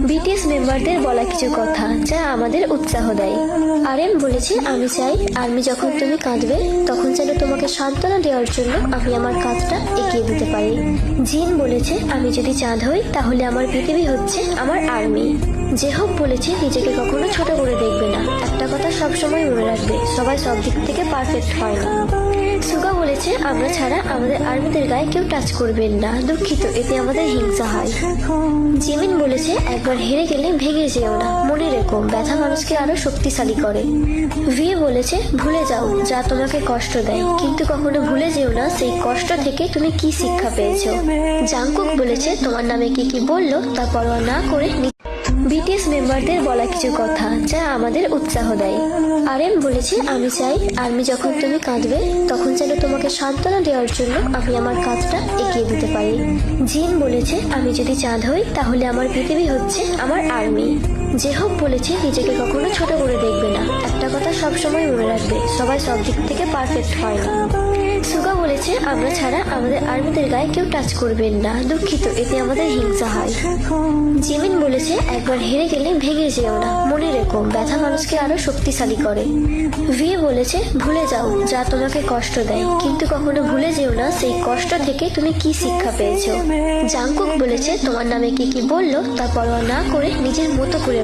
BTS মেম্বারদের বলা কিছু কথা যা আমাদের উৎসাহ দেয়। আরএম বলেছে, আমি চাই আর্মি যখন তুমি কাঁদবে তখন যেন তোমাকে সান্ত্বনা দেওয়ার জন্য আমি আমার কাজটা এগিয়ে দিতে পারি। জিন বলেছে, আমি যদি চাঁদ হই তাহলে আমার পৃথিবী হচ্ছে আমার আর্মি। জেহব বলেছে, নিজেকে কখনো ছোট করে দেখবে না, একটা কথা সবসময় মনে রাখবে, সবাই সব দিক থেকে পারফেক্ট হয় না। সুগা বলেছে, আমরা ছাড়া আমাদের আর্মিদের গায়ে কেউ টাচ করবেন না, দুঃখিত, এতে আমাদের হিংসা হয়। জিমিন বলেছে, একবার হেরে গেলে ভেঙে যেও না, মনে রেখো ব্যথা মানুষকে আরো শক্তিশালী করে। ভি বলেছে, ভুলে যাও যা তোমাকে কষ্ট দেয়, কিন্তু কখনো ভুলে যেও না সেই কষ্ট থেকে তুমি কি শিক্ষা পেয়েছো। জাংকুক বলেছে, তোমার নামে কি কি বললো তা পরোয়া না করে বিটিএস মেম্বারদের বলা কিছু কথা যা আমাদের উৎসাহ দেয়। আরএম বলেছে, আমি চাই আর্মি যখন তুমি কাঁদবে তখন যেন তোমাকে সান্ত্বনা দেওয়ার জন্য আমি আমার কাজটা এগিয়ে দিতে পারি। জিন বলেছে, আমি যদি চাঁদ হই তাহলে আমার পৃথিবী হচ্ছে আমার আর্মি। জেহব বলেছে, নিজেকে কখনো ছোট করে দেখবে না, একটা কথা সবসময় মনে রাখবে, সবাই সব দিক থেকে পারফেক্ট হয় না। সুগা বলেছে, আমরা ছাড়া আমাদের আর্মিদের গায়ে কেউ টাচ করবেন না, দুঃখিত, এতে আমাদের হিংসা হয়। জিমিন বলেছে, একবার হেরে গেলে ভেঙে যেও না, মনে রেখো ব্যথা মানুষকে আরো শক্তিশালী করে। ভি বলেছে, ভুলে যাও যা তোমাকে কষ্ট দেয়, কিন্তু কখনো ভুলে যেও না সেই কষ্ট থেকে তুমি কি শিক্ষা পেয়েছো। জাংকুক বলেছে, তোমার নামে কি কি বললো তা পরোয়া না করে নিজের মতো করে